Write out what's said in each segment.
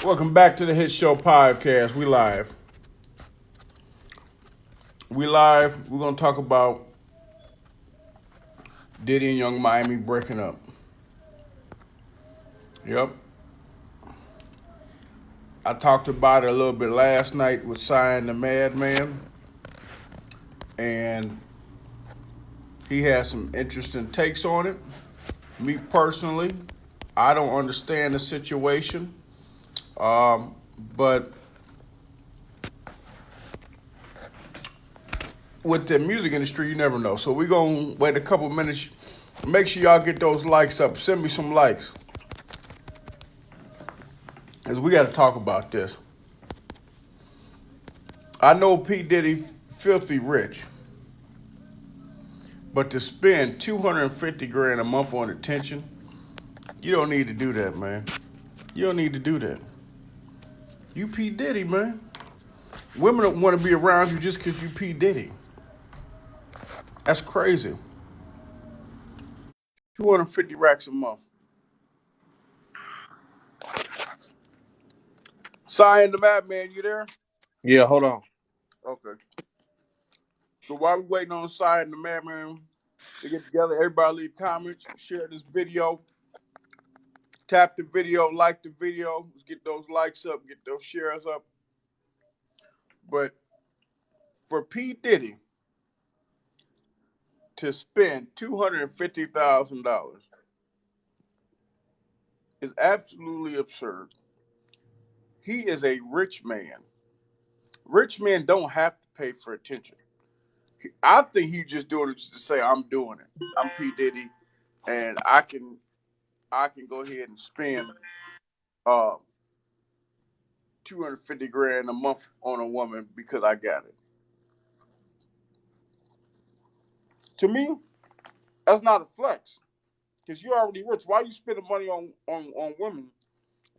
Welcome back to the Hit Show Podcast. We live. We live. We're gonna talk about Diddy and Young Miami breaking up. Yep. I talked about it a little bit last night with Sign the Madman, and he has some interesting takes on it. Me personally, I don't understand the situation, but with the music industry, you never know. So we're gonna wait a couple minutes. Make sure y'all get those likes up. Send me some likes, because we got to talk about this. I know P. Diddy filthy rich, but to spend 250 grand a month on attention, you don't need to do that, man. You don't need to do that. You P. Diddy, man. Women don't want to be around you just because you P. Diddy. That's crazy. 250 racks a month. Sign the Madman, you there? Yeah, hold on. Okay. So while we waiting on Sign the Madman to get together, everybody leave comments, share this video, tap the video, like the video. Let's get those likes up, get those shares up. But for P. Diddy to spend $250,000 is absolutely absurd. He is a rich man. Rich men don't have to pay for attention. I think he's just doing it just to say, I'm doing it. I'm P. Diddy, and I can go ahead and spend uh 250 grand a month on a woman because I got it. To me, that's not a flex. Because you're already rich. Why are you spending money on women?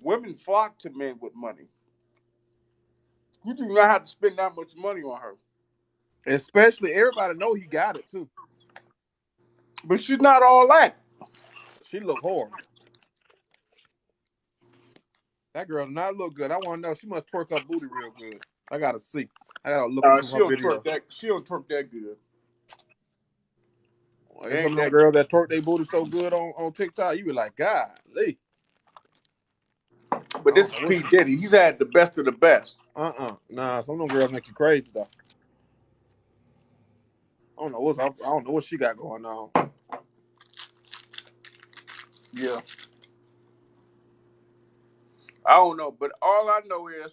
Women flock to men with money. You do not have to spend that much money on her. Especially everybody know he got it too. But she's not all that. She look horrible. That girl does not look good. I want to know. She must twerk her booty real good. I gotta see. I gotta look at some of She her don't twerk videos. that. She don't twerk that good. There's some Ain't of them that girls that twerk their booty so good on TikTok. You be like, God, Lee. good. I But don't this know is what. P Diddy. He's had the best of the best. Nah, some of them girls make you crazy though. I don't know what she got going on. Yeah, I don't know, but all I know is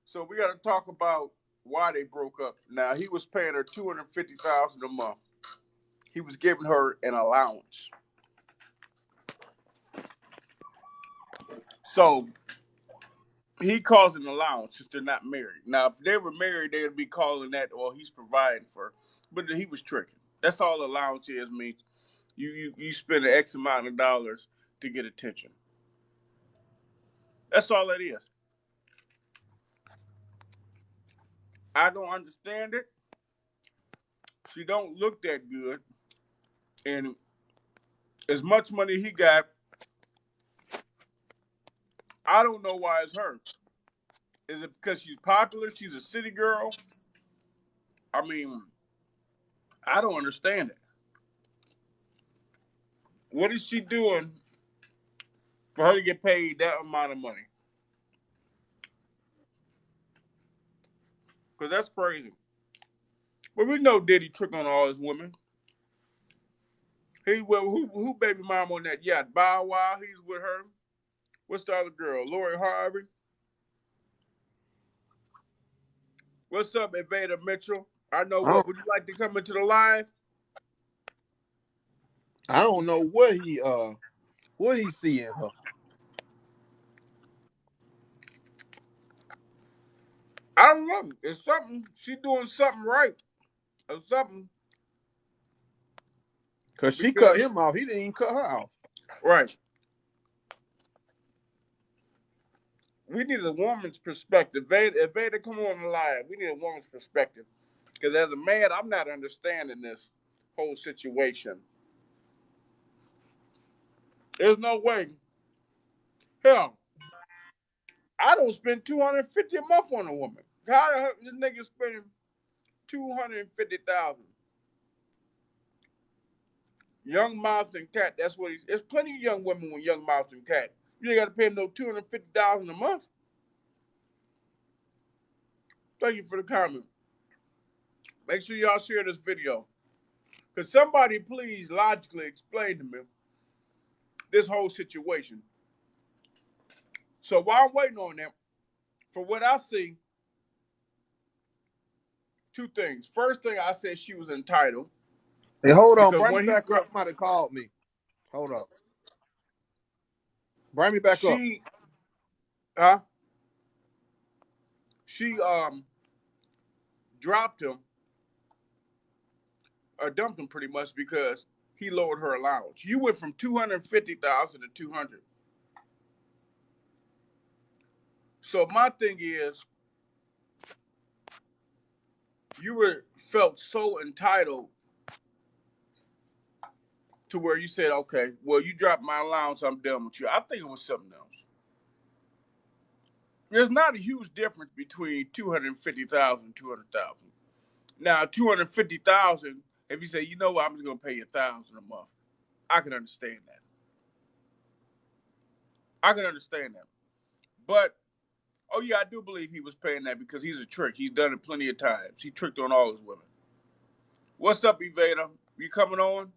so we got to talk about why they broke up. Now he was paying her 250,000 a month. He was giving her an allowance. So he calls it an allowance since they're not married. Now, if they were married, they would be calling that, or he's providing for. But he was tricking. That's all allowance is means. You spend an X amount of dollars to get attention. That's all it is. I don't understand it. She don't look that good, and as much money he got, I don't know why it's her. Is it because she's popular? She's a city girl. I mean, I don't understand it. What is she doing for her to get paid that amount of money? Because that's crazy. But we know Diddy trick on all his women. Who baby mom on that yacht? Bow Wow, he's with her. What's the other girl? Lori Harvey. What's up, Evada Mitchell? I know I what. don't, Would you like to come into the live? I don't know what he see in her. I don't know. It's something. She doing something right or something. Cause she cut Because him off. He didn't even cut her off. right, we need a woman's perspective. Evada, come on the live. We need a woman's perspective. Because as a man, I'm not understanding this whole situation. There's no way. Hell, I don't spend $250 a month on a woman. How this nigga spending $250,000? Young Mouse and Cat. That's what he's. There's plenty of young women with Young Mouse and Cat. You ain't got to pay no $250,000 a month. Thank you for the comment. Make sure y'all share this video. Could somebody please logically explain to me this whole situation? So while I'm waiting on them, for what I see, two things. First thing, I said she was entitled. Hey, hold on. Because Bring me when he back up. Somebody called me. Hold up. Bring me back up. She dropped him or dumped him pretty much because he lowered her allowance. You went from 250,000 to 200. So my thing is, you felt so entitled to where you said, okay, well, you dropped my allowance, I'm done with you. I think it was something else. There's not a huge difference between 250,000 and 200,000. Now, 250,000, if you say, you know what, I'm just gonna pay you 1,000 a month, I can understand that. But oh yeah, I do believe he was paying that because he's a trick. He's done it plenty of times. He tricked on all his women. What's up, Evada? You coming on?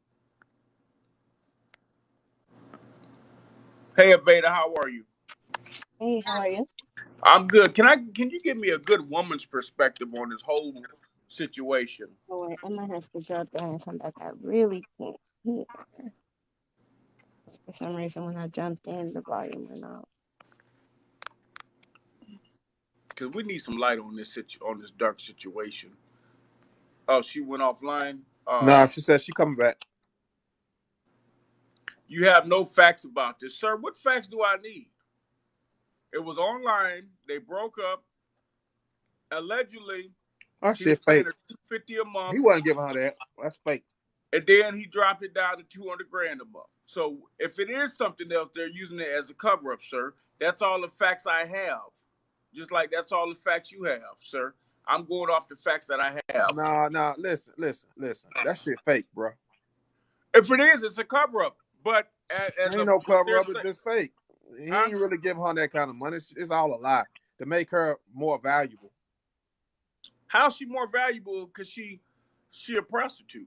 Hey, Evada, how are you? Hey, how are you? I'm good. Can you give me a good woman's perspective on this whole situation? Oh, wait, I might have to drop down and come back. I really can't hear. For some reason, when I jumped in, the volume went out. Because we need some light on this dark situation. Oh, she went offline. Nah, she said she coming back. You have no facts about this, sir. What facts do I need? It was online. They broke up. Allegedly, Oh, he was shit, paying fake. her $250 a month, He wasn't giving her that. That's fake. and then he dropped it down to 200 grand a month. So if it is something else, they're using it as a cover up, sir. That's all the facts I have. Just like that's all the facts you have, sir. I'm going off the facts that I have. Nah. Listen. That shit fake, bro. If it is, it's a cover up. But as Ain't of no what cover they're up. It's saying, just fake. He huh? ain't really giving her that kind of money. It's all a lie to make her more valuable. How's she more valuable? Because she a prostitute.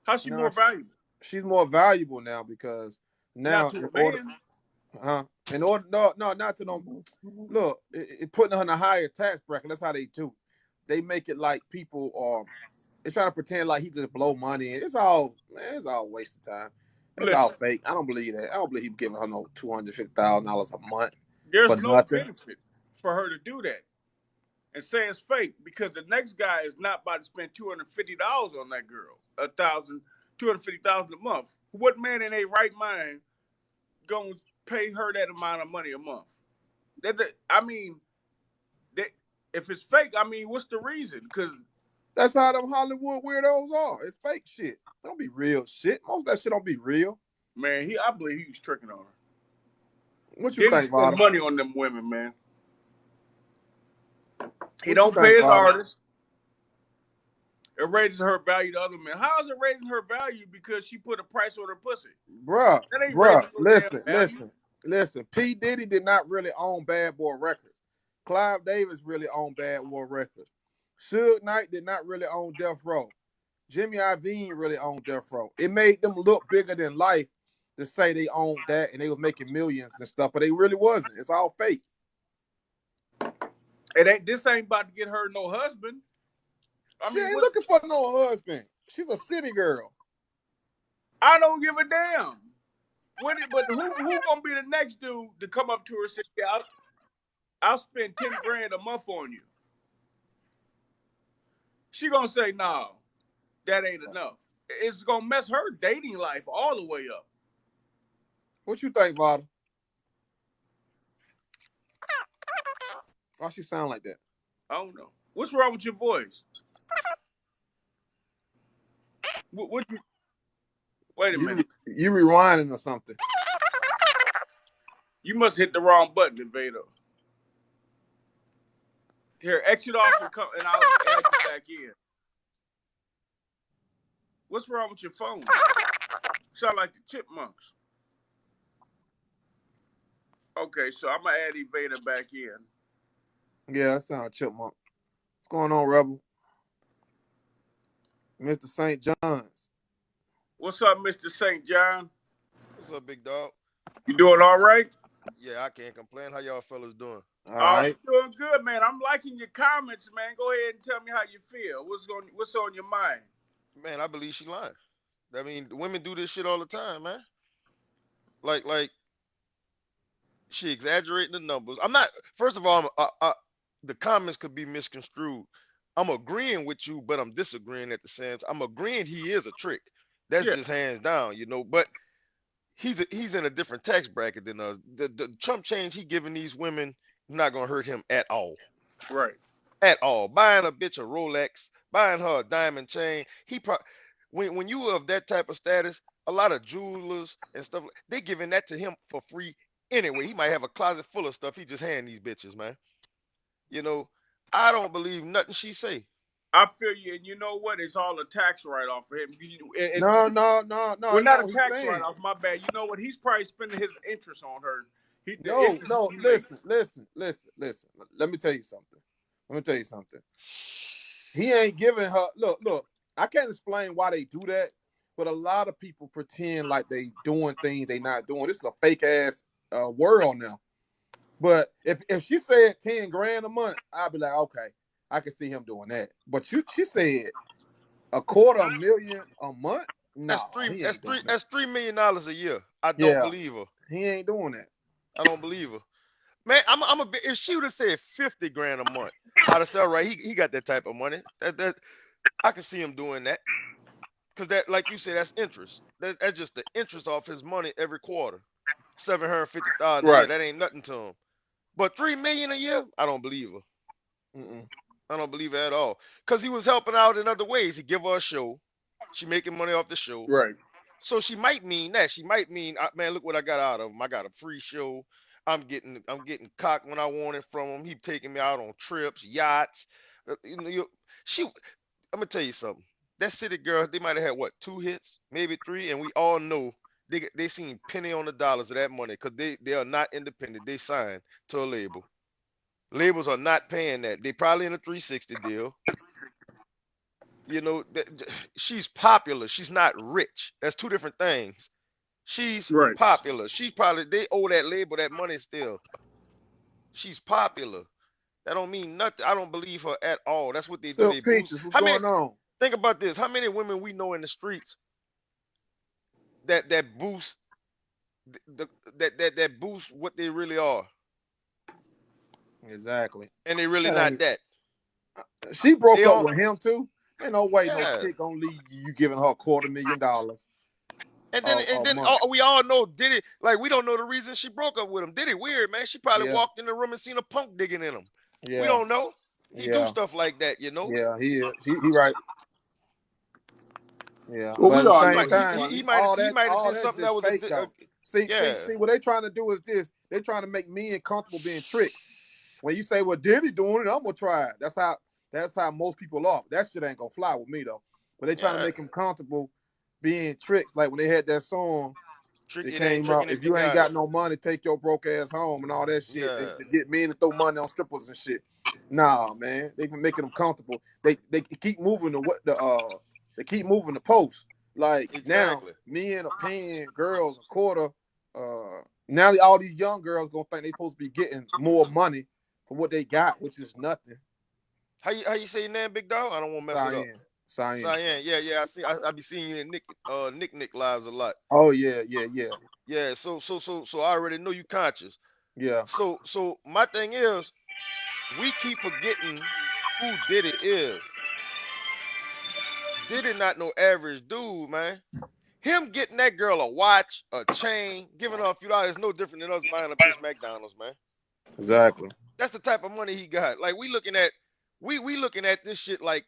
How's she No, more valuable? she's more valuable now because Not now to in a order, man. no, not to no. Look, it putting her in a higher tax bracket. That's how they do. They make it like people are. They trying to pretend like he just blow money. It's all, man. It's all waste of time. It's all Listen, fake. I don't believe that. I don't believe he giving her no $250,000 a month there's for no nothing. benefit for her to do that and say it's fake because the next guy is not about to spend $250 on that girl, 250,000 a month. What man in a right mind gonna pay her that amount of money a month? I mean, that, if it's fake, I mean, what's the reason? Because That's how them Hollywood weirdos are. It's fake shit. Don't be real shit. Most of that shit don't be real. man, I believe he was tricking on her. What you Diddy think, spend Vada? money on them women, man. He What you don't pay think, his Vada? artists. It raises her value to other men. How is it raising her value because she put a price on her pussy? That ain't Bruh, raising no damn value. listen. P. Diddy did not really own Bad Boy Records. Clive Davis really owned Bad Boy Records. Suge Knight did not really own Death Row. Jimmy Iovine really owned Death Row. It made them look bigger than life to say they owned that and they was making millions and stuff, but they really wasn't. It's all fake. This ain't about to get her no husband. She ain't looking for no husband. She's a city girl. I don't give a damn. But who gonna be the next dude to come up to her and say, yeah, I'll spend 10 grand a month on you? She gonna say, no, that ain't enough. It's gonna mess her dating life all the way up. What you think, Vada? Why she sound like that? I don't know. What's wrong with your voice? What you? Wait a minute. You rewinding or something? You must hit the wrong button, Invader. Here, exit off and come, and I'll add you back in. What's wrong with your phone? Sound like the chipmunks. Okay, so I'm gonna add Invader back in. Yeah, that sounds chipmunk. What's going on, Rebel? Mr. St. John's. What's up, Mr. St. John? What's up, big dog? You doing all right? Yeah, I can't complain. How y'all fellas doing? All right. Doing good, man. I'm liking your comments, man. Go ahead and tell me how you feel. What's on your mind? Man, I believe she lying. I mean, women do this shit all the time, man. Like, she exaggerating the numbers. I'm not. First of all, the comments could be misconstrued. I'm agreeing with you, but I'm disagreeing at the same time. I'm agreeing he is a trick. That's just hands down, you know. But he's in a different tax bracket than us. The Trump change he giving these women is not gonna hurt him at all. Right. At all. Buying a bitch a Rolex, buying her a diamond chain. When you of that type of status, a lot of jewelers and stuff, they giving that to him for free anyway. He might have a closet full of stuff. He just hand these bitches, man. You know, I don't believe nothing she say. I feel you, and you know what? It's all a tax write-off for him. No. We're not a tax write-off. My bad. You know what? He's probably spending his interest on her. No. Listen. Let me tell you something. He ain't giving her. Look. I can't explain why they do that, but a lot of people pretend like they doing things they not doing. This is a fake ass world now. But if she said 10 grand a month, I'd be like, okay, I can see him doing that. But she said $250,000 a month. No, that's $3 million a year. I don't believe her. He ain't doing that. I don't believe her. Man, I'm a bit. If she would have said 50 grand a month, I'd have said, all right, he got that type of money. That I can see him doing that. Because that, like you said, that's interest. That's just the interest off his money every quarter. $750,000 a year. That ain't nothing to him. But $3 million a year, I don't believe her. I don't believe her at all. Because he was helping out in other ways. He give her a show. She making money off the show. Right. So she might mean that. She might mean, man, look what I got out of him. I got a free show. I'm getting cocked when I want it from him. He taking me out on trips, yachts. I'm gonna tell you something. That City Girl, they might have had what, 2 hits, maybe 3, and we all know they seen penny on the dollars of that money because they are not independent. They signed to a label. Labels are not paying that. They probably in a 360 deal. You know, she's popular. She's not rich. That's 2 different things. She's popular. They owe that label that money still. She's popular. That don't mean nothing. I don't believe her at all. That's what they do. They boost. What's going on? Think about this. How many women we know in the streets that boost that boost what they really are? Exactly. And they really not that. She broke up with him too. Ain't no way no chick gonna leave you giving her $250,000. And then we all know Diddy. Like, we don't know the reason she broke up with him. Diddy weird, man. She probably walked in the room and seen a punk digging in him. Yeah. We don't know. He do stuff like that, you know. Yeah, he is. He right. Yeah. Well, but at the same time, he might have did something that was fake, see, what they trying to do is this. They trying to make men comfortable being tricks. When you say, well, Diddy doing it, I'm gonna try it. That's how most people are. That shit ain't gonna fly with me though. But they trying to make them comfortable being tricked. Like when they had that song, it came out, if you ain't got no money, take your broke ass home and all that shit. They get men to throw money on strippers and shit. Nah, man, they been making them comfortable. They keep moving they keep moving the post. Like now, men are paying girls a quarter. Now all these young girls gonna think they supposed to be getting more money for what they got, which is nothing. How you say your name, big dog? I don't want to mess it up. Cyan. Yeah. I be seeing you in Nick lives a lot. Oh yeah. Yeah. So I already know you conscious. Yeah. So my thing is, we keep forgetting who Diddy is. Diddy not no average dude, man. Him getting that girl a watch, a chain, giving her a few dollars is no different than us buying a bitch McDonald's, man. Exactly. That's the type of money he got. Like, we looking at this shit like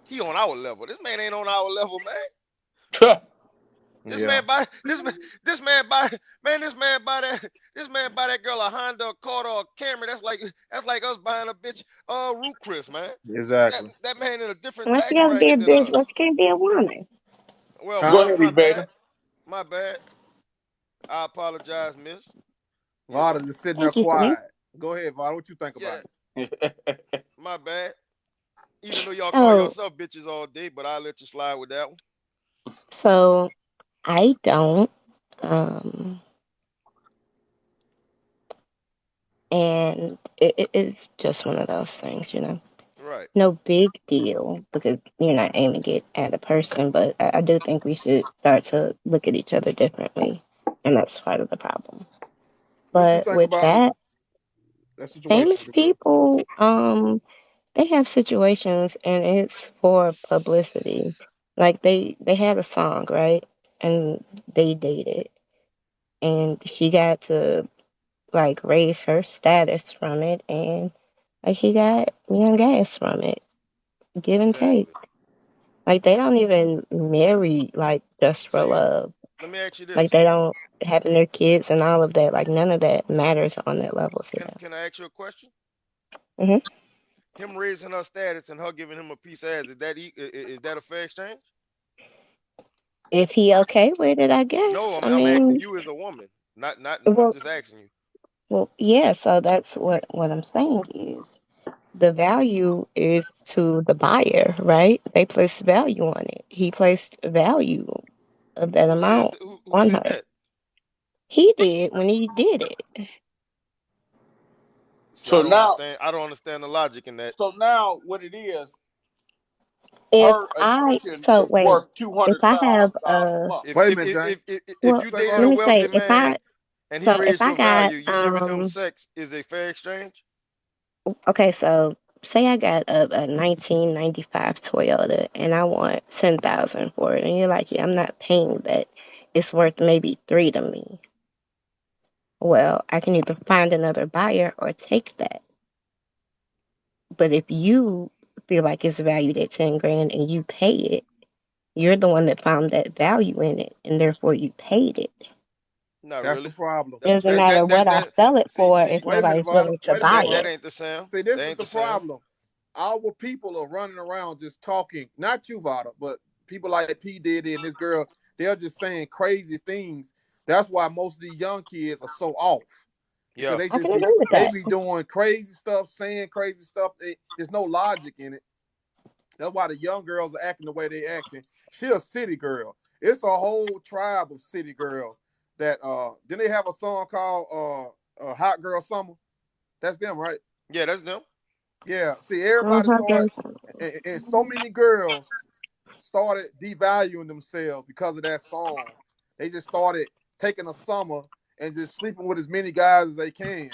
he on our level. This man ain't on our level, man. This Yeah. man buy this man buy man this man buy that girl a Honda, Accord, or a Camry. That's like us buying a bitch Root Chris, man. Exactly. That man in a different Once tax you gotta be a bracket than bitch, us. once you can't be a woman. Well, Huh? Go my ahead, my bad. Evader. My bad. I apologize, miss. You Vada know. just sitting there Thank you, sweet. quiet. Go ahead, Vada. What you think Yeah, about it? my bad. Even though y'all call Oh, yourself bitches all day, but I'll let you slide with that one. so I don't. Um, and it's just one of those things. Right. No big deal because you're not aiming it at a person, but I do think we should start to look at each other differently, and that's part of the problem. What you But think with about that, that situation? famous people, they have situations, and it's for publicity. Like they had a song, right? And they dated, and she got to like raise her status from it, and like he got young gas from it, give and take. Exactly. Like they don't even marry like just So for love. let me ask you Like this. they don't having their kids and all of that. Like none of that matters on that level to them. Can I ask you a question? Hmm. Him raising her status and her giving him a piece of ass, is that a fair exchange? If he okay with it, I No, guess. I I'm asking mean, you as a woman. Not I'm well, just asking you. yeah. So that's what I'm saying is the value is to the buyer, right? They place value on it. He placed value of that amount Who on said her. that? He did when he did it. See, So now, I don't understand the logic in that. so now, what it is, If her I attention so is wait, worth two if hundred I have thousand dollars a month. Wait a minute, James. If well, you Say, dating let a Vada. me wealthy say man and he if raised I your got value, you giving him sex is a fair exchange? okay, so say I got a 1995 Toyota and I want 10,000 for it, and you're like, yeah, I'm not paying that. It's worth maybe three to me. Well, I can either find another buyer or take that. But if you feel like it's valued at 10 grand and you pay it, you're the one that found that value in it, and therefore you paid it. Not That's the really. problem. It doesn't That matter what I That sell it see for see if Wait a minute, nobody's Vada. willing to Wait a buy minute, that Vada. it. ain't the same. See, this That is ain't the the same. problem. Our people are running around just talking, not you, Vada, but people like P. Diddy and this girl, they're just saying crazy things. That's why most of these young kids are so off. Because Yeah. I can agree with they that. be doing crazy stuff, saying crazy stuff. There's no logic in it. That's why the young girls are acting the way they acting. She a city girl. It's a whole tribe of city girls that didn't they have a song called Hot Girl Summer? That's them, right? Yeah, that's them. Yeah. See, everybody Mm-hmm. started and so many girls started devaluing themselves because of that song. They just started taking a summer and just sleeping with as many guys as they can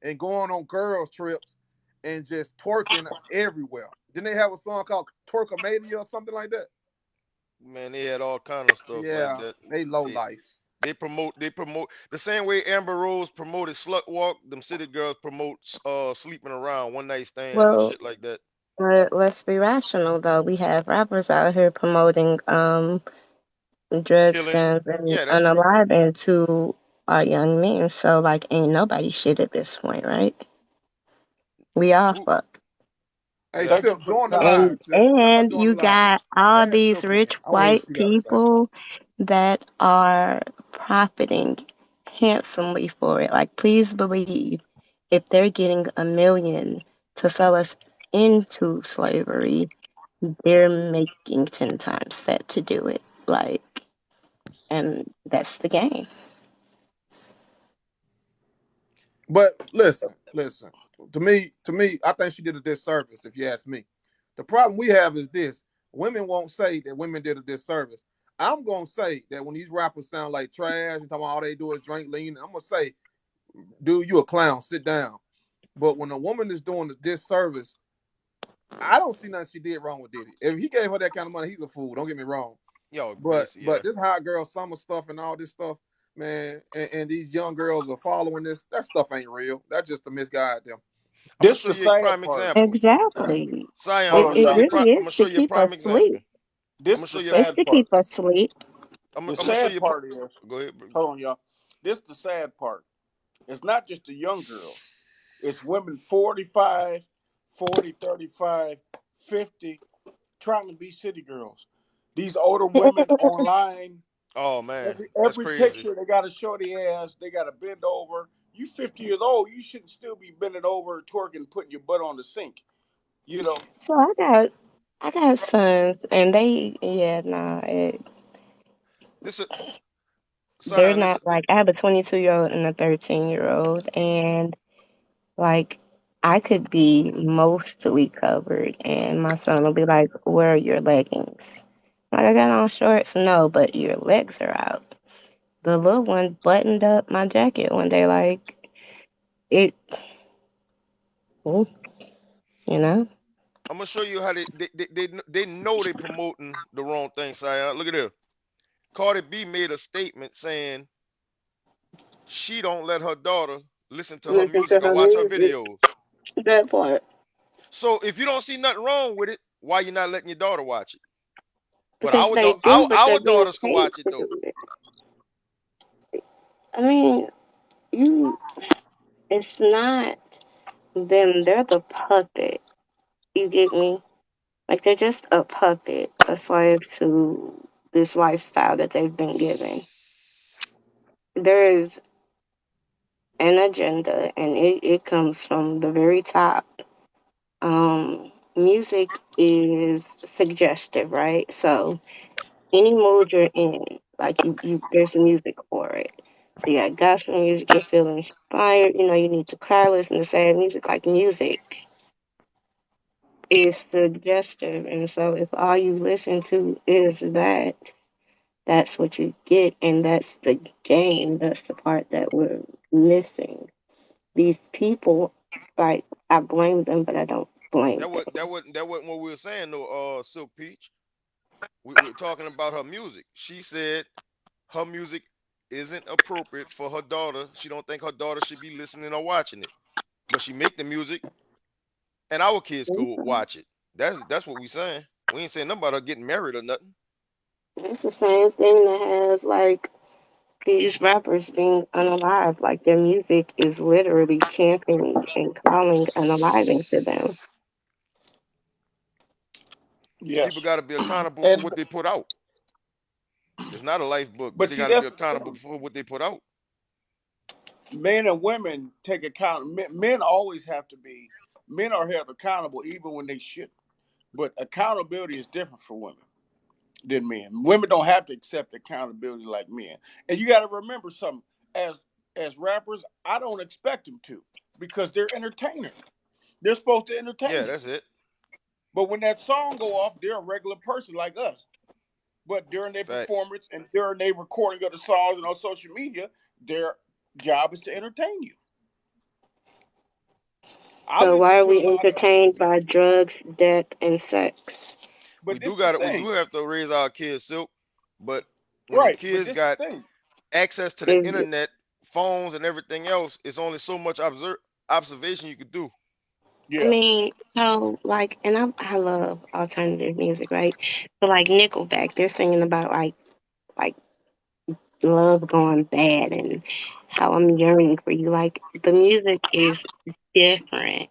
and going on girls trips and just twerking everywhere. Didn't they have a song called Twerkomania or something like that? Man, they had all kind of stuff like Yeah, that. they low They life. they promote the same way Amber Rose promoted slut walk. Them city girls promote sleeping around, one night stands and Well, shit like that. let's be rational though. We have rappers out here promoting drug Killing. stands and Yeah, that's true. unaliving to our young men. So like, ain't nobody shit at this point, right? We all Who? fuck. Hey, Yeah. Thank you Sip, for the join the time. line, And Sip. Come on, and join the you line. got all Ask these Sip in. rich I want to hear what white she got to say. people that are profiting handsomely for it. Like, please believe if they're getting 1 million to sell us into slavery, they're making 10 times that to do it. Like, and that's the game. But listen. To me, I think she did a disservice. If you ask me, the problem we have is this: women won't say that women did a disservice. I'm gonna say that when these rappers sound like trash and talking about all they do is drink lean, I'm gonna say, dude, you a clown. Sit down. But when a woman is doing a disservice, I don't see nothing she did wrong with Diddy. If he gave her that kind of money, he's a fool. Don't get me wrong. Yo, But basically, yeah. but this hot girl summer stuff and all this stuff, man, and these young girls are following this. That stuff ain't real. That's just to misguide them. I'm gonna This show the you a sad prime part. example. Exactly. Zion, Hold It, on, it y'all. really I'm is gonna show to you a keep prime us example. asleep. This I'm gonna the show you. It's sad to part. keep us asleep. I'm The gonna show sad you. part is, Go ahead, bro. hold on, y'all. This is the sad part. It's not just the young girls. It's women 45, 40, 35, 50 trying to be city girls. These older women online, Oh man, that's every crazy. picture they got to show their ass. They got to bend over. You 50 years old, you shouldn't still be bending over, twerking, putting your butt on the sink. You know, So I got sons, and they, yeah, nah, This is they're son. This is not like, I have a 22-year-old and a 13-year-old, and like I could be mostly covered, and my son will be like, "Where are your leggings?" Like, I got on shorts, no, but your legs are out. The little one buttoned up my jacket one day, like it, mm, you know. I'm gonna show you how they know they promoting the wrong thing, Sion. Look at this. Cardi B made a statement saying she don't let her daughter listen to her Listen to music or her watch her music. videos. That part. So if you don't see nothing wrong with it, why you not letting your daughter watch it? But Because they do, but our they're being daughters can paid watch it to though. do it. I mean, you. It's not them. They're the puppet. You get me? Like they're just a puppet, a slave to this lifestyle that they've been given. There is an agenda, and it comes from the very top. Music is suggestive, right? So any mood you're in, like there's music for it. So you got gospel music, you're feeling inspired, you need to cry, listen to sad music. Like music is suggestive, and so if all you listen to is that, that's what you get, and that's the game. That's the part that we're missing. These people, like, I blame them, but I don't blame them. That wasn't what we were saying though. Silk Peach. We're talking about her music. She said her music isn't appropriate for her daughter. She don't think her daughter should be listening or watching it. But she make the music, and our kids go watch it. That's what we saying. We ain't saying nothing about her getting married or nothing. It's the same thing that has like these rappers being unalive. Like their music is literally chanting and calling unaliving to them. People yes. got to be accountable for And what they put out. It's not a life book, but but they see, got to be that's the accountable thing. for what they put out. Men and women take account. Men always have to be. Men are held accountable even when they shouldn't. But accountability is different for women than men. Women don't have to accept accountability like men. And you got to remember something. As rappers, I don't expect them to because they're entertainers. They're supposed to Yeah, entertain you. that's it. But when that song go off, they're a regular person like us. But during their Facts. performance and during their recording of the songs and on social media, their job is to entertain you. I So why listen are to a we lot of, entertained by drugs, death, and sex? but this the We do thing, have to raise our kids, Silk. But when them right? But kids this got the thing, access to the Is internet, phones, and everything else, it's only so much observation you could do. I yeah, mean, so like, and I love alternative music, right? So like Nickelback, they're singing about like love gone bad and how I'm yearning for you. Like the music is different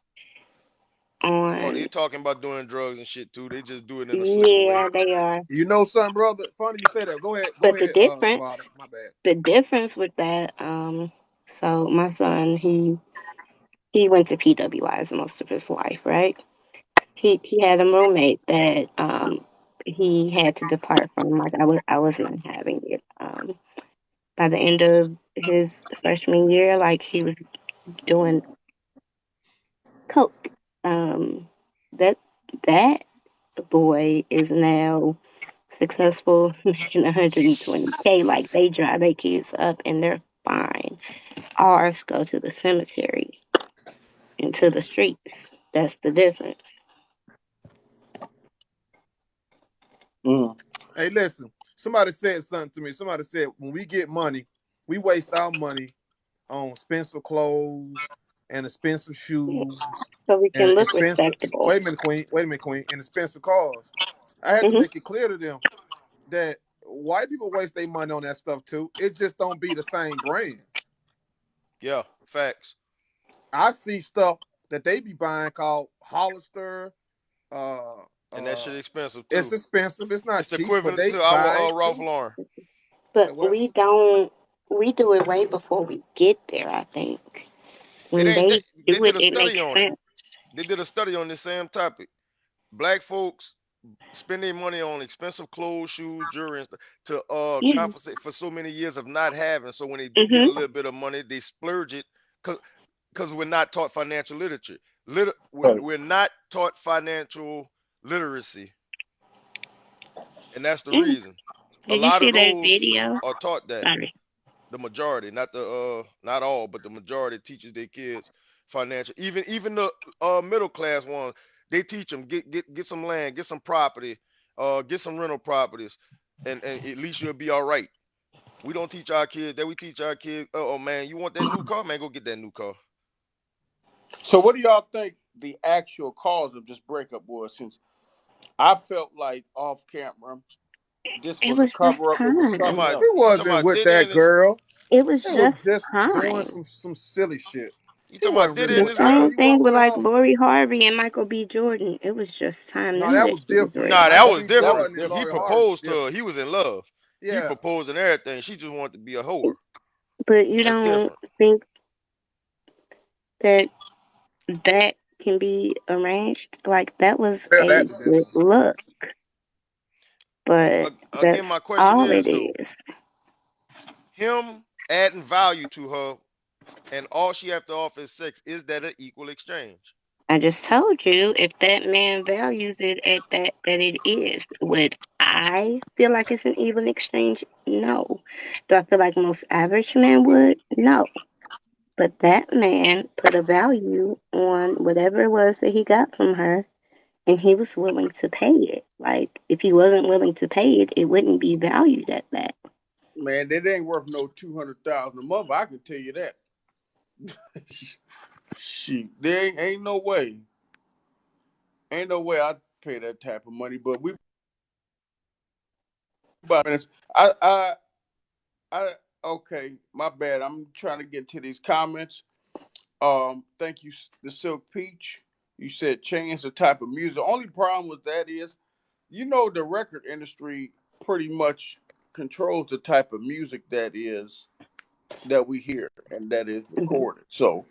Oh, they on. talking about doing drugs and shit too. They just do it in a slicker way. Yeah, they are. You know something, brother? Funny you say that. Go But ahead, Bada. My bad. the difference with that, so my son, he went to PWIs most of his life, right? He had a roommate that he had to depart from. Like I was not having it. By the end of his freshman year, like he was doing coke. Um, that that boy is now successful, making 120K. Like they drive their kids up and they're fine. Ours go to the cemetery and to the streets. That's the difference. mm, Hey, listen. Somebody said something to me. Somebody said when we get money, we waste our money on expensive clothes and expensive shoes So we and can look expensive. respectable. Wait a minute, Queen. Wait a minute, Queen. And expensive cars. I had to Hmm. make it clear to them that white people waste their money on that stuff too. It just don't be the same brands. Yeah, facts. I see stuff that they be buying called Hollister. And that shit expensive It's too. expensive. It's not It's the cheap, but equivalent they to buy our it Ralph too. Lauren. Say But what? we do it way before we get there, I think. It When ain't. they They do did it, a it study makes on it. sense. They did a study on this same topic. Black folks spend their money on expensive clothes, shoes, jewelry, and stuff to Yeah. compensate for so many years of not having. So when they do get a Mhm. little bit of money, they splurge it because we're not taught financial literature. Right. We're not taught financial literacy, and that's the Yeah. reason. A Did you lot see of that those video? are taught that. Sorry. The majority, not all, but the majority teaches their kids financial. Even the middle class ones, they teach them get some land, get some property, get some rental properties, and at least you'll be all right. We don't teach our kids that. We teach our kids, oh man, you want that new car, man, go get that new car. So, what do y'all think the actual cause of this breakup was? Since I felt like off camera, this It was a was just cover up. It was You talking time. something about else. He wasn't with Diddy that and his, girl. It was He was just just doing time. some silly shit. you He talking about wasn't Diddy really The and with. his I know girl? same he thing wasn't with with like her. Lori Harvey and Michael B. Jordan. It was just time. No, None of that that was shit was different. real. Nah, that Michael was B. That was different. Jordan and He different. Lori Harvey was proposed to her. different. He was in love. He Yeah. proposed and everything. She just wanted to be a whore. But you That's don't different. think that that can be arranged? Like that was Yeah, a that good definitely. look, but Again, that's my question all is it though, is. him adding value to her and all she have to offer is sex, is that an equal exchange? I just told you if that man values it at that it is. Would I feel like it's an even exchange? No. Do I feel like most average men would? No. But that man put a value on whatever it was that he got from her, and he was willing to pay it. Like if he wasn't willing to pay it, it wouldn't be valued at that. Man, that ain't worth no 200,000 a month. I can tell you that. Shit, there ain't no way. Ain't no way I'd pay that type of money. But we about minutes. I I okay, my bad. I'm trying to get to these comments. Thank you, the Silk Peach. You said change the type of music. The only problem with that is, the record industry pretty much controls the type of music that we hear and that is Hmm. recorded. So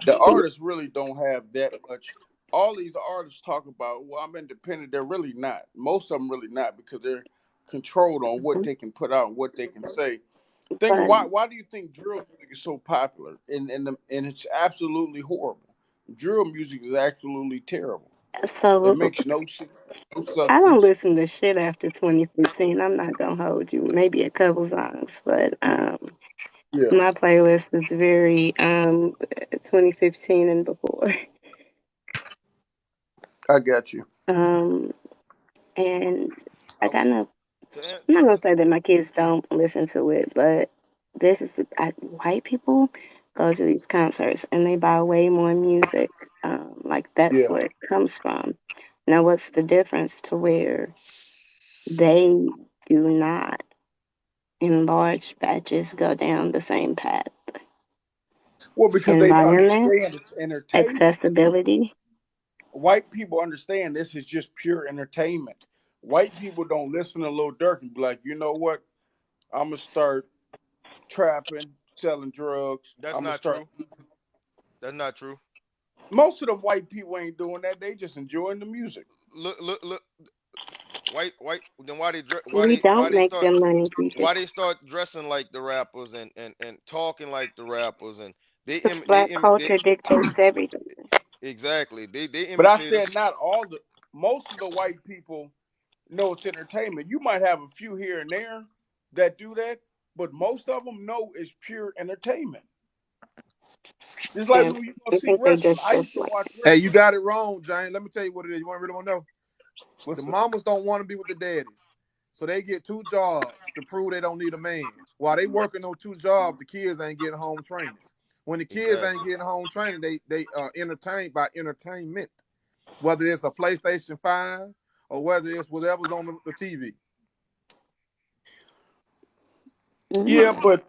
the artists really don't have that much. All these artists talk about, well, I'm independent. They're really not. Most of them really not because they're controlled on what they can put out and what they can say. Think But why do you think drill music is so popular and it's absolutely horrible? Drill music is absolutely terrible. It so makes no sense, no I don't substance. listen to shit after 2015. I'm not gonna hold you. Maybe a couple songs, but Yeah, my playlist is very 2015 and before. I got you. Um, and I I would kind of to, an- I'm not gonna to say that my kids don't listen to it, but white people go to these concerts and they buy way more music. Like that's Yeah. where it comes from. Now, what's the difference to where they do not, in large batches, go down the same path? Well, because they Environment, understand it's entertainment. accessibility. White people understand this is just pure entertainment. White people don't listen to Lil Durk and be like, you know what? I'm gonna start trapping, selling drugs. that's I'm gonna not start. true. That's not true. Most of the white people ain't doing that. They just enjoying the music. Look. White. Then why they We don't make them money, PJ. dressing like the rappers and talking like the rappers and Because black culture dictates everything. exactly they But I imitators. said not all the. Most of the white people know it's entertainment. You might have a few here and there that do that, but most of them know it's pure entertainment. Just like Yeah, when you go I see think they wrestling. just I used to like watch Hey, you wrestling. got it wrong, Jane. Let me tell you what it is. You want really want to know? The What's the mamas don't want to be with the daddies, so they get two jobs to prove they don't need a man. While they working on two jobs, the kids ain't getting home training. When the kids ain't Exactly. getting home training, they entertained by entertainment, whether it's a PlayStation 5 or whether it's whatever's on the TV. Yeah, Mhm. but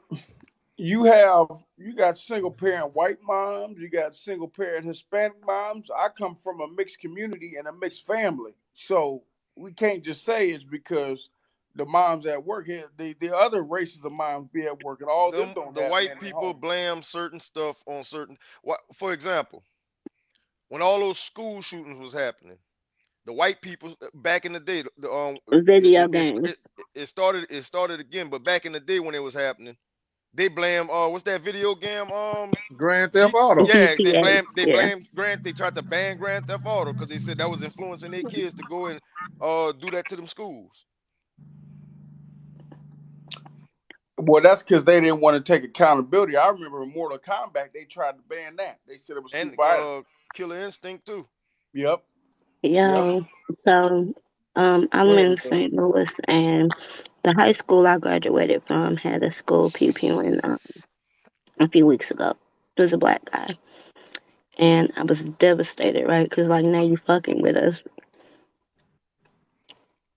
you got single parent white moms, you got single parent Hispanic moms. I come from a mixed community and a mixed family, so we can't just say it's because the moms at work. Here, the other races of moms be at work, and all them Them don't the have white men at people home. blame certain stuff on certain. What, for example, when all those school shootings was happening, the white people back in the day, Video games. it started again, but back in the day when it was happening, they blame what's that video game Grand Theft G Auto. yeah, GTA. they Yeah. blame Grant. They tried to ban Grand Theft Auto because they said that was influencing their kids to go and do that to them schools. Well, that's because they didn't want to take accountability. I remember in Mortal Kombat, they tried to ban that. They said it was too And violent. Killer Instinct too. Yep, yep. Yeah. So, Go I'm ahead, in Nicole. St. Louis, and the high school I graduated from had a school pew pewing a few weeks ago. It was a black guy, and I was devastated, right? Because like now you fucking with us,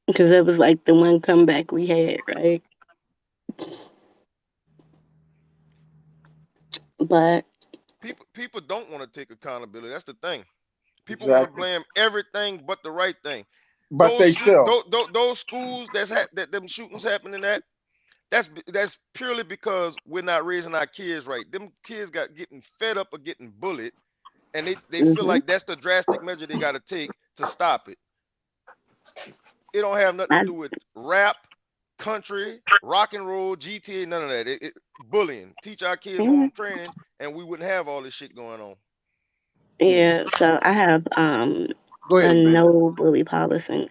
because it was like the one comeback we had, right? But People don't want to take accountability. That's the thing. People want to Exactly. blame everything but the right thing. But they sell. Those schools that them shootings happening at, that's purely because we're not raising our kids right. Them kids got getting fed up or getting bullied, and they feel hmm like that's the drastic measure they got to take to stop it. It don't have nothing to I do with rap, country, rock and roll, GTA, none of that. Bullying. Teach our kids mhm. home training, and we wouldn't have all this shit going on. Yeah. So I have Go a ahead, Evangelist. no bully policy,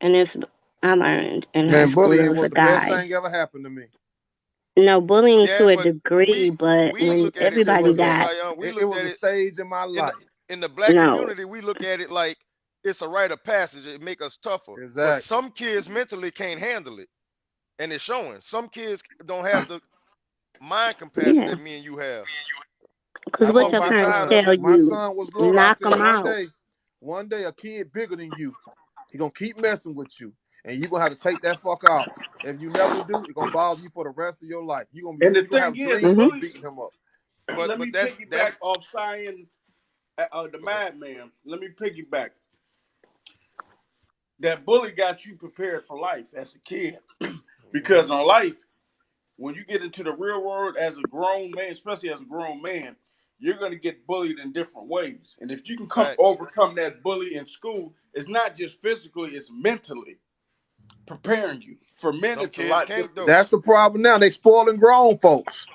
and it's I learned in high Man, school there bullying was was a the best guy. thing ever happened to me. No bullying Yeah, to a but degree, but we when look at it It everybody was different though, a got Sion. We it look was at a it stage in my in life. the black no, community. We look at it like it's a rite of passage. It make us tougher. But Exactly. some kids mentally can't handle it, and it's showing. Some kids don't have the mind capacity yeah, that me and you have. because I I'm what remember your I'm my getting parents tired son. of tell it. My you, son was little. I knock said them out. one day a kid bigger than you, he gonna keep messing with you, and you gonna have to take that fuck out. If you never do, it's gonna bother you for the rest of your life. And the You gonna thing have is, dreams of hmm you beating him up. But let me that's piggyback off Cyan, the madman. Let me piggyback. That bully got you prepared for life as a kid. hmm Because in life, when you get into the real world as a grown man, especially as a grown man, you're going to get bullied in different ways. And if you can facts. overcome that bully in school, it's not just physically, it's mentally preparing you. For men, Some it's a kids lot can't different. though. That's the problem now. They spoiling grown folks.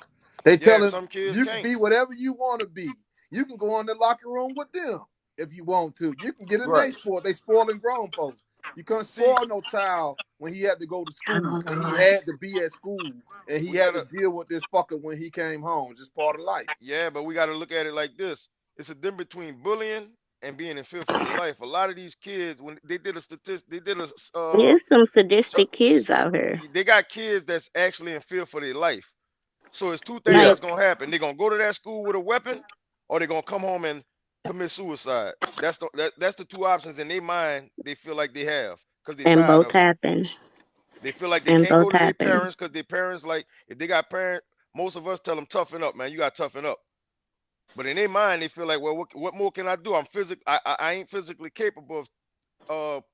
They Yeah, telling some kids you can can't. be whatever you want to be. You can go in the locker room with them if you want to. You can get in Right. their sport. They spoiling grown folks. You can't See, spoil no child when he had to go to school and he Oh, had to be at school and he we had to gotta deal with this fucker when he came home. Just part of life. yeah, but we gotta look at it like this. It's a difference between bullying and being in fear for their life. A lot of these kids, when they did a statistic, they did a there's some so, sadistic kids out here. they got kids that's actually in fear for their life. So it's two things Yeah. Like, that's gonna happen. They're gonna go to that school with a weapon, or they're gonna come home and commit suicide. That's the two options in their mind they feel like they have because they're and tired both of it. happen, They feel like they and can't both go to their happen. parents because their parents like if they got parent. Most of us tell them toughen up, man. You got to toughen up. But in their mind, they feel like, well, what more can I do? I ain't physically capable of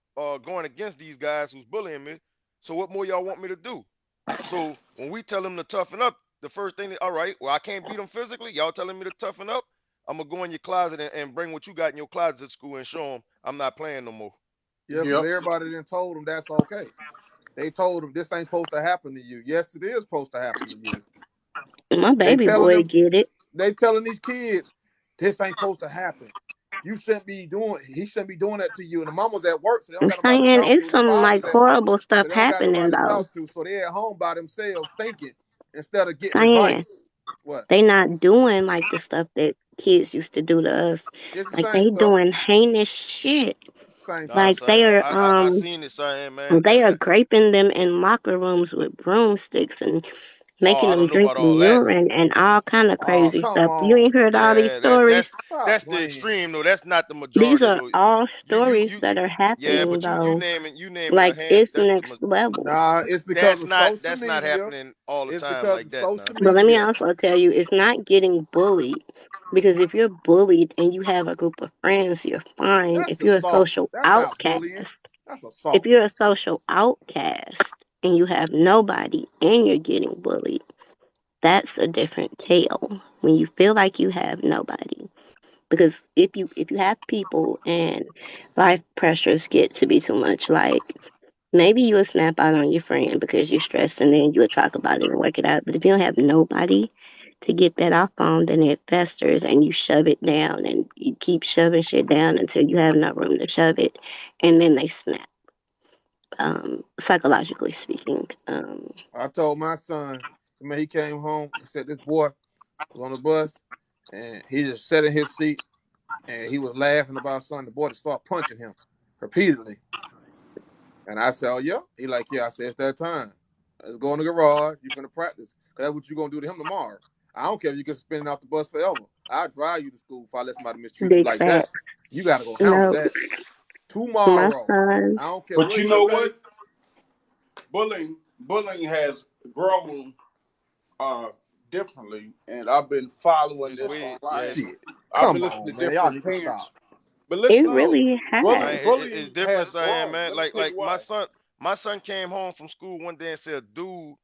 going against these guys who's bullying me. So what more y'all want me to do? So when we tell them to toughen up, the first thing, all right, well, I can't beat them physically. Y'all telling me to toughen up? I'm gonna go in your closet and bring what you got in your closet at school and show them I'm not playing no more. Yeah, because Yep. everybody then told them that's okay. They told them this ain't supposed to happen to you. Yes, it is supposed to happen to you. My They baby telling boy them get it. they telling these kids this ain't supposed to happen. You shouldn't be doing. He shouldn't be doing that to you. And the mama's at work, so they don't I'm got nobody to saying talk to. it's And the some father's like at work, horrible so stuff they don't got happening nobody to though. talk to. So they're at home by themselves thinking instead of getting Saying advice. What? they not doing like the stuff that kids used to do to us. It's the Like same they stuff. doing heinous shit. It's the same Nah, stuff. Like they son, are I seen this, son, man, they are graping them in locker rooms with broomsticks and making I them don't know drink about the all that. urine and all kind of Oh, crazy come stuff. You on. ain't heard all these Yeah, stories? Stop that's the playing. extreme though. That's not the These majority are though. all You stories that are yeah, happening but you though. naming a Like hand. it's next level. Nah, it's because of social That's not media. happening all the It's time because like of that now. social But let me media. also tell you, it's not getting bullied. Because if you're bullied and you have a group of friends, you're fine. That's If you're a assault. social That's not outcast, bullying. That's if assault. you're a social outcast and you have nobody and you're getting bullied, that's a different tale. When you feel like you have nobody. Because if you have people and life pressures get to be too much, like maybe you will snap out on your friend because you're stressed and then you will talk about it and work it out. But if you don't have nobody to get that off on, then it festers and you shove it down and you keep shoving shit down until you have no room to shove it. And then they snap, psychologically speaking. I told my son, man, he came home and said this boy was on the bus and he just sat in his seat and he was laughing about something. The boy just started punching him repeatedly. And I said, oh, yeah? He like, yeah. I said, it's that time. Let's go in the garage. You finna practice. Because that's what you going to do to him tomorrow. I don't care if you can spend it off the bus forever. I'll drive you to school if I let somebody mistreat you Big like fat. that. You got to go handle No, that my tomorrow. son, I don't care But what you he know say. what? Bullying has grown uh differently, and I've been following It's this way a lot. yeah. Shit. I've been Come listening on, to man. Y'all different need to parents. stop. But it listen, no, really has. It's bullying different, has Cyan, grown. man. Let me tell you Like why. my son came home from school one day and said, dude,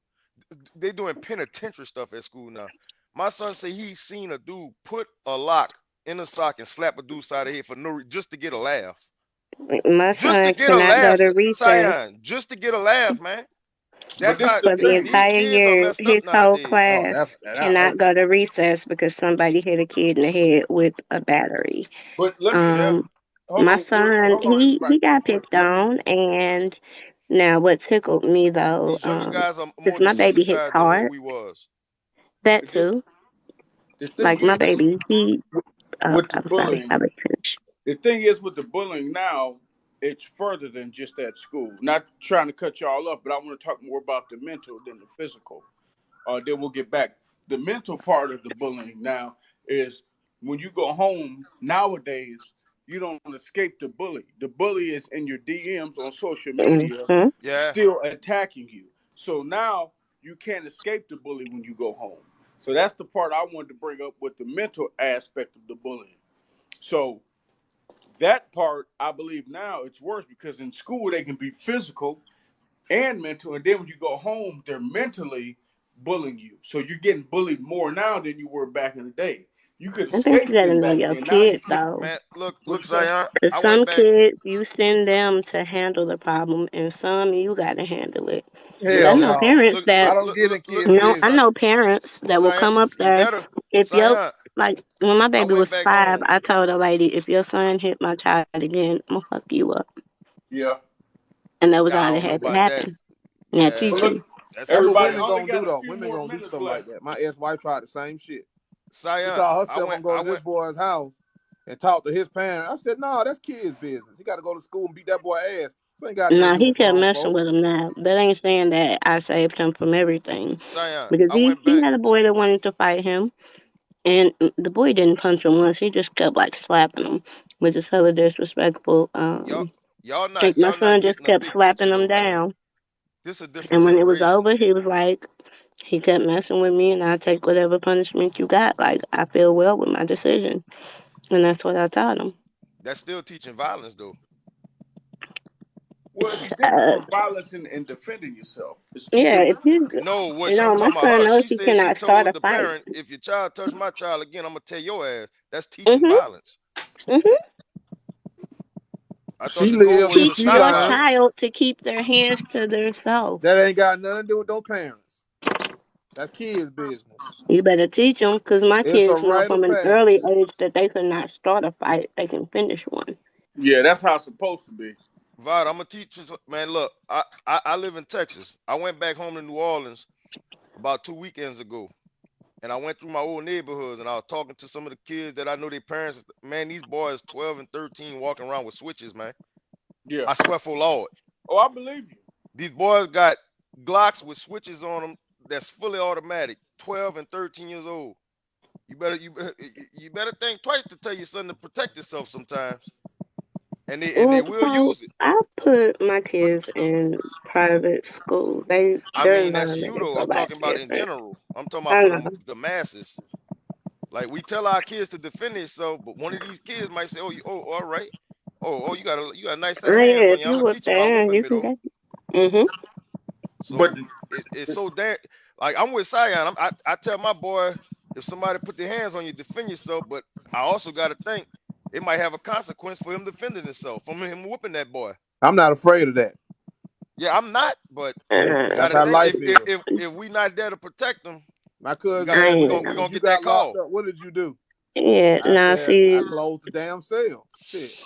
they doing penitentiary stuff at school now. My son said he seen a dude put a lock in a sock and slap a dude side of the head for just to get a laugh. My Just to son get a cannot go laugh, to recess Cyan. Just to get a laugh, man. But That's this is how the for the thing. these entire kids are year. messed up His whole nowadays. Oh, class that cannot hurt. go to recess because somebody hit a kid in the head with a battery. But let me Yeah. Um, my son, hold on, he everybody, real got quick. picked on, and now what tickled me though, These younger guys are more because my baby hits desensitized than what hard. we was. That But this too. the thing Like my is baby, he. Oh, with the I'm sorry. I bullying. was finished. The thing is with the bullying now, it's further than just at school. Not trying to cut y'all up, but I want to talk more about the mental than the physical. Then we'll get back. The mental part of the bullying now is when you go home nowadays, you don't escape the bully. The bully is in your DMs on social media, Hmm. Yeah. still attacking you. So now you can't escape the bully when you go home. So that's the part I wanted to bring up with the mental aspect of the bullying. So that part, I believe now it's worse because in school they can be physical and mental, and then when you go home, they're mentally bullying you. So you're getting bullied more now than you were back in the day. You could I think you escape gotta them know back your then. Now you kids can't. though. Man, What look, you say? Zion. Cause I went some back. kids you send them to handle the problem, and some you gotta handle it. Cause I Hell know no. parents I that don't get in kids' I business. know parents that will Zion, come up you there. better. If your Zion, like when my I baby was went back 5, home. I told a lady, if your son hit my child again, I'm gonna fuck you up, Yeah. and that was I all that don't know had to about that. happen. Now Yeah, But teach look, him. that's That's what everybody, I women only gonna got do a though. few Women more gonna do minutes stuff like left. that. My ex-wife tried the same shit. She Zion. thought herself gonna go I to this went. boy's house and talk to his parents. I said, no, that's kids' business. He gotta go to school and beat that boy ass. This ain't got nothing Nah, to do he with kept grown messing with folks. him. Now that ain't saying that I saved him from everything, Zion. because I he went he back. had a boy that wanted to fight him. And the boy didn't punch him once. He just kept like slapping him, which is hella disrespectful. Y'all, Like my y'all son not just getting the kept big slapping picture him though, man. down. This a different And when it was generation. over, he was like, he kept messing with me, and I take whatever punishment you got. Like I feel well with my decision, and that's what I taught him. That's still teaching violence though. Well, it's a difference Uh, from violence and defending yourself. It's two yeah, if different. you, No, what you she know, my talking about son her? knows She he said she cannot start told a the fight. parent, if your child touch my child again, I'm gonna tell your ass. That's teaching Mhm, violence. mhm. I thought She the goal lives was and to Teach she stop your learns. violence. child to keep their hands to themselves. That ain't got nothing to do with no parents. That's kids' business. You better teach them, because my It's a kids know rite from of an early passage. age that they could not start a fight; they can finish one. Yeah, that's how it's supposed to be. Vod, I'm gonna teach you, man. Look, I live in Texas. I went back home to New Orleans about 2 weekends ago, and I went through my old neighborhoods, and I was talking to some of the kids that I know their parents. Man, these boys 12 and 13 walking around with switches, man. Yeah. I swear for Lord, Oh, I believe you. these boys got Glocks with switches on them. that's fully automatic, 12 and 13 years old. You better think twice to tell your son to protect yourself sometimes, and they Well, will so use it. I put my kids in private school. I Their mean, that's environment you is though. a I'm lot talking about in different. general. I'm talking about I for know. the masses. Like we tell our kids to defend themselves, but one of these kids might say, all right. Oh, you got a nice set of Oh hands yeah, on if you. I'm you gonna was teach you about there, whooping you me can though. get. Mhm. But So it's so damn like I'm with Sion. I tell my boy if somebody put their hands on you, defend yourself. But I also got to think it might have a consequence for him defending himself, from him whooping that boy. I'm not afraid of that. Yeah, I'm not, but you got That's to Uh, how think life is. if we not there to protect them, My we cousin got I asked we me, ain't gonna we know. when gonna you get that got locked call. up, what did you do? Yeah. I Now said, I see, closed the damn cell. Shit.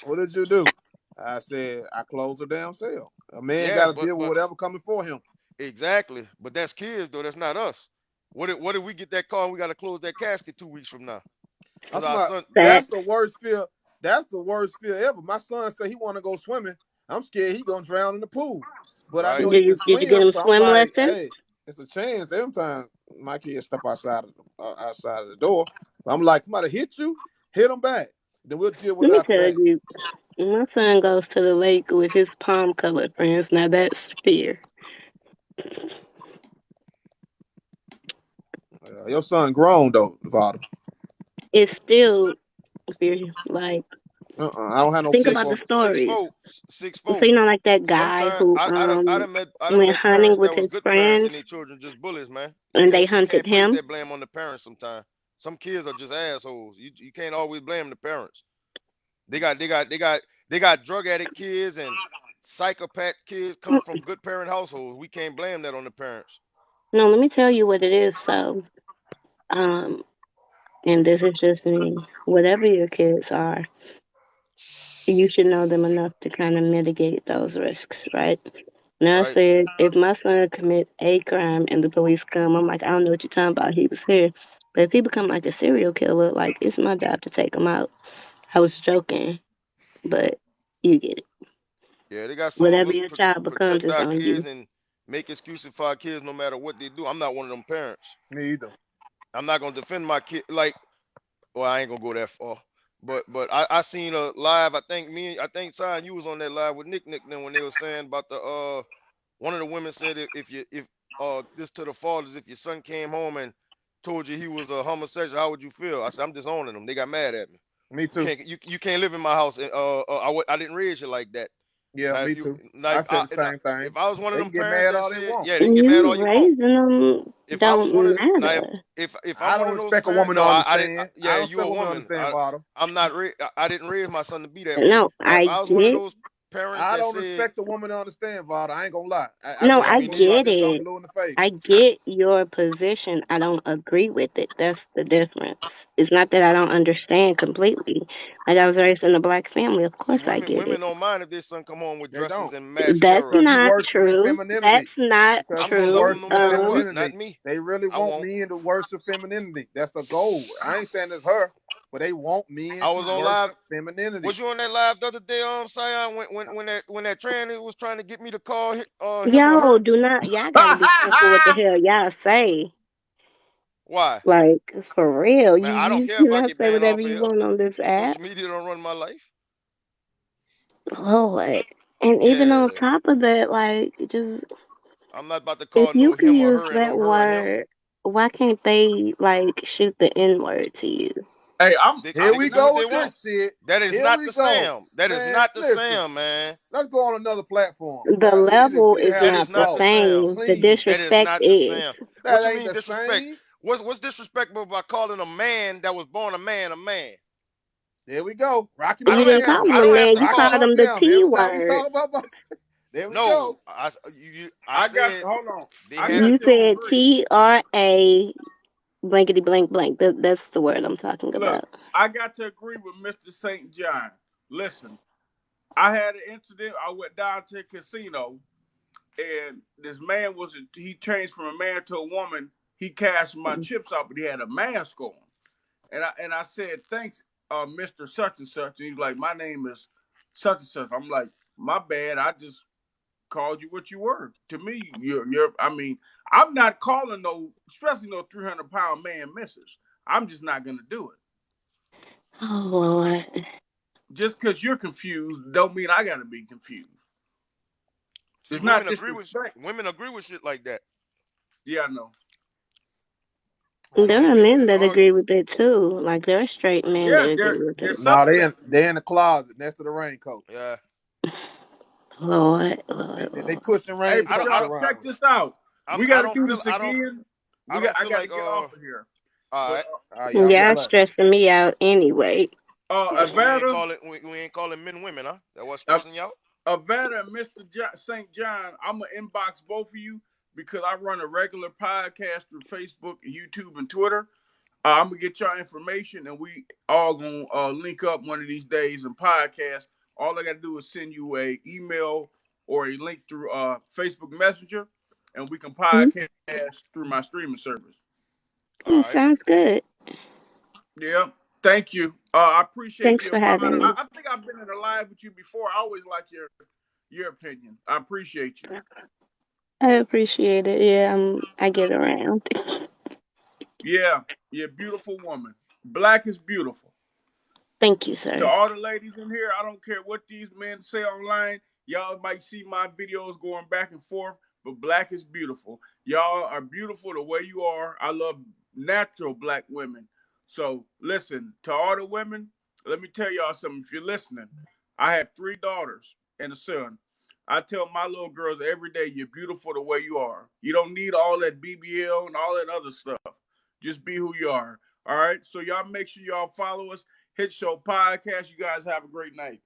What did you do? I said, I closed the damn cell. A man Yeah, got to but deal with whatever coming for him. exactly. But that's kids though. That's not us. What if we get that call and we got to close that casket 2 weeks from now? I'm Cause talking our about, son, that's the facts. worst fear. That's the worst fear ever. My son said he want to go swimming. I'm scared he gonna drown in the pool. But I right? know Did he can you get swim, them so I'm swim like, lesson? hey, it's a chance. Every time my kids step outside of the door, I'm like, somebody hit you, hit them back. Then we'll deal with Let it me after tell that. you, my son goes to the lake with his palm colored friends. Now that's fear. Your son grown though, Vada. It's still fear. Like, I don't have no think fear about for the him. Six stories. four, six So four. you know, like that guy Sometimes who I done went met hunting parents with that was his good parents and friends their children just bullies, man. and they You hunted can't place him. that blame on the parents sometimes. Some kids are just assholes. You can't always blame the parents. They got drug addict kids and psychopath kids come Mm, from good parent households. We can't blame that on the parents. No, let me tell you what it is. So, um, and this is just me. Whatever your kids are, you should know them enough to kind of mitigate those risks, right? Now, I Right? said, if my son commit a crime and the police come, I'm like, I don't know what you're talking about. He was here. But if he become like a serial killer, like it's my job to take him out. I was joking, but you get it. Yeah, they got some of Whatever us your child becomes protect is our on kids you. and make excuses for our kids no matter what they do. I'm not one of them parents. Me either. I'm not gonna defend my kid. Like, well, I ain't gonna go that far. But I seen a live. I think Sion, you was on that live with Nick then when they were saying about the one of the women said if this to the fathers, if your son came home and told you he was a homosexual, how would you feel? I said I'm disowning them. They got mad at me. Me You too. can't you can't live in my house. And I didn't raise you like that. Yeah, Now me if you too. now I if said the same thing. if I was one of They them can get parents mad that all they said, want. yeah, they can get mad You all you want. raising them If I was one don't of now matter. if I'm I one don't of those expect a parents, woman to no, I didn't. understand. I Yeah, don't you expect a a woman to woman. understand, Vada. I'm not. I didn't raise my son to be that way. No, Now, if I I was one of get. those parents I that don't said, expect a woman to understand, Vada. I ain't gonna lie. I No, just yeah, I have me to look like get neither. this so I'm it. blue in the face. I get your position. I don't agree with it. That's the difference. It's not that I don't understand completely. Like I was raised in a black family. Of See, course I women get it. women don't mind if their son come home with They dresses don't. and That's Because he mascaras. not worships true. femininity. That's not Because I'm he gonna love true. them no worships matter what. Not femininity. me. They really I want won't. men to worship femininity. That's a goal. I ain't saying it's her, but they want men I to was on live. worship femininity. Was you on that live the other day, Sion, when that tranny was trying to get me to call him or Yo, her? do not. Y'all gotta be careful what the hell y'all say. Why? Like for real, Man, you I don't you care if I cannot get say banned whatever off of you here. want on this app. Social media don't run my life. Lord. And even on Yeah, top of that, like just I'm not about to if call you no can him or use her and that no her or him. word, why can't they like shoot the N word to you? hey, Here They we can do go what they with want. this shit. That is Here not we the go. Sam. That is Man, not the listen. Sam, man. Let's go on another platform. The Cause level we is have That this not is the not the talk. Sam. same. The Please. That is disrespect not the Sam. is. What That you ain't mean the disrespect? same. What's disrespectful about calling a man that was born a man a man? There we go. Rocky You didn't Montana. call him I a don't have man. to You Rocky call. called him the Montana. T Every time we word. talk about there we No, go. I I got said hold on. they I had a got You to said agree. TRA blankety blank blank. That's the word I'm talking Look, about. I got to agree with Mr. St. John. Listen, I had an incident. I went down to a casino, and this man he changed from a man to a woman. He cashed my chips out, but he had a mask on. And I said, thanks, Mr. Such and Such. And he's like, my name is such and such. I'm like, my bad. I just called you what you were. To me, you're. I mean, I'm not calling especially no 300-pound man misses. I'm just not gonna do it. Oh Lord. Just because you're confused, don't mean I gotta be confused. See, It's not disrespect. women agree with shit like that. Yeah, I know. I There don't are hear men women that agree argue. with it too. Like there are straight men Yeah, that agree with they're it. No, subset. they in the closet next to the raincoats. Yeah. Lord, They Lord. pushing Hey, rain but trucks y'all around. check this out. We I got to don't do feel this again. I don't I feel got to like get off of here. all But right. All right, y'all be Y'all yeah, blessed. stressing me out anyway. So Avada, we ain't calling men women, huh? That was uh, stressing y'all? Avada and Mr. St. John, I'm gonna inbox both of you because I run a regular podcast through Facebook, YouTube, and Twitter. I'm gonna get y'all information, and we all gonna link up one of these days and podcast. All I gotta do is send you a email or a link through Facebook Messenger, and we can Mhm. podcast through my streaming service. All right. Sounds good. Yeah, thank you. I appreciate Thanks you, for Avada. having me. I think I've been in a live with you before. I always like your opinion. I appreciate you. I appreciate it. Yeah, I get around. Yeah, you're a beautiful woman. Black is beautiful. Thank you, To sir. all the ladies in here, I don't care what these men say online. Y'all might see my videos going back and forth, but black is beautiful. Y'all are beautiful the way you are. I love natural black women. So listen, to all the women, let me tell y'all something. If you're listening, I have 3 daughters and a son. I tell my little girls every day, you're beautiful the way you are. You don't need all that BBL and all that other stuff. Just be who you are. All right. So y'all make sure y'all follow us. Hit Show Podcast. You guys have a great night.